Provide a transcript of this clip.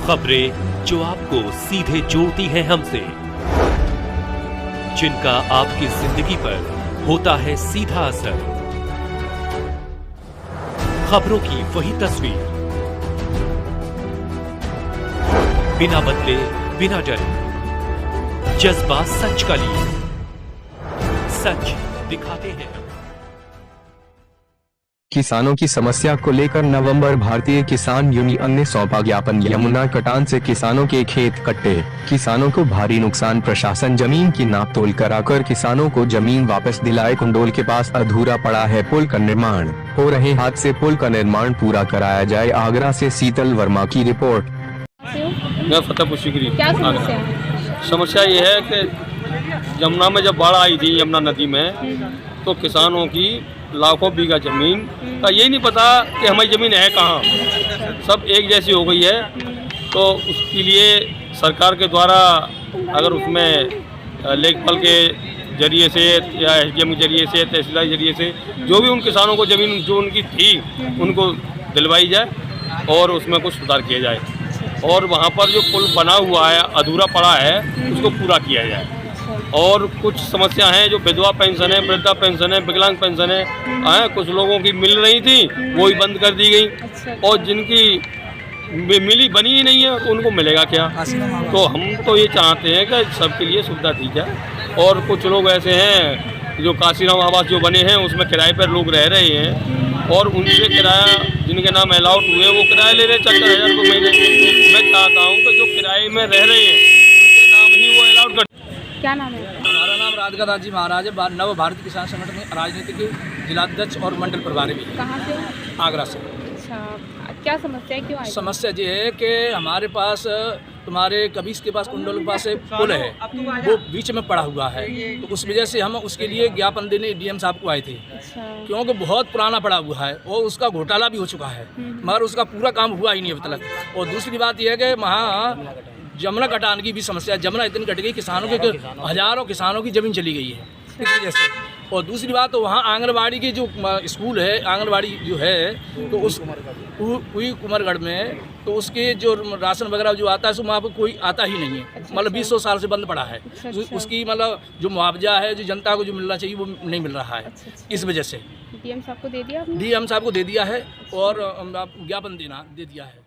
खबरें जो आपको सीधे जोड़ती हैं हमसे, जिनका आपकी जिंदगी पर होता है सीधा असर। खबरों की वही तस्वीर, बिना बदले बिना डरे, जज्बा सच का लिए, सच दिखाते हैं। किसानों की समस्या को लेकर नवंबर भारतीय किसान यूनियन ने सौंपा ज्ञापन। यमुना कटान से किसानों के खेत कटे, किसानों को भारी नुकसान, प्रशासन जमीन की नापतोल कराकर किसानों को जमीन वापस दिलाए। कुंडोल के पास अधूरा पड़ा है पुल का निर्माण, हो रहे हाथ से पुल का निर्माण पूरा कराया जाए। आगरा से शीतल वर्मा की रिपोर्ट। मैं फतेहपुर सीकरी। क्या समस्या है? समस्या ये है कि यमुना में जब बाढ़ आई थी यमुना नदी में, तो किसानों की लाखों बीघा जमीन का यही नहीं पता कि हमारी ज़मीन है कहाँ, सब एक जैसी हो गई है। तो उसके लिए सरकार के द्वारा अगर उसमें लेखपाल के जरिए से या एसडीएम के जरिए से, तहसीलदार के जरिए से जो भी उन किसानों को ज़मीन जो उनकी थी उनको दिलवाई जाए और उसमें कुछ सुधार किया जाए, और वहाँ पर जो पुल बना हुआ है अधूरा पड़ा है उसको पूरा किया जाए। और कुछ समस्या हैं जो विधवा पेंशन है, वृद्धा पेंशन है, विकलांग पेंशन है, कुछ लोगों की मिल रही थी वो ही बंद कर दी गई, और जिनकी मिली बनी ही नहीं है तो उनको मिलेगा क्या। तो हम तो ये चाहते हैं कि सबके लिए सुविधा दी जाए। और कुछ लोग ऐसे हैं जो काशीराम आवास जो बने हैं उसमें किराए पर लोग रह रहे हैं, और उनसे किराया जिनके नाम अलाउट हुए वो किराया ले रहे 4,000 रुपये महीने। मैं चाहता हूँ कि जो किराए में रह रहे हैं उनके नाम ही वो अलाउट कर। क्या नाम है? हमारा नाम राधिका दास जी महाराज है, नव भारतीय किसान संगठन के राजनीतिक जिलाध्यक्ष और मंडल प्रभारी भी। कहाँ से? आगरा से। अच्छा, क्या समस्या है, क्यों आई? समस्या ये है कि हमारे पास तुम्हारे कबीस के पास कुंडल के पास एक पुल है, वो बीच में पड़ा हुआ है, तो उस वजह से हम उसके लिए ज्ञापन देने डीएम साहब को आए थे। अच्छा। क्योंकि बहुत पुराना पड़ा हुआ है और उसका घोटाला भी हो चुका है, मगर उसका पूरा काम हुआ ही नहीं अभी तक। और दूसरी बात यह है कि वहाँ जमुना कटान की भी समस्या, जमुना इतनी कट गई किसानों के हजारों किसानों की ज़मीन चली गई है इस वजह से। और दूसरी बात तो वहाँ आंगनबाड़ी की जो स्कूल है, आंगनबाड़ी जो है तो उस पूरी कुमारगढ़ में तो उसके जो राशन वगैरह जो आता है सो वहाँ पर कोई आता ही नहीं है। मतलब 20 साल से बंद पड़ा है। उसकी मतलब जो मुआवजा है जो जनता को जो मिलना चाहिए वो नहीं मिल रहा है। इस वजह से डीएम साहब को दे दिया? डीएम साहब को दे दिया है और ज्ञापन दे दिया है।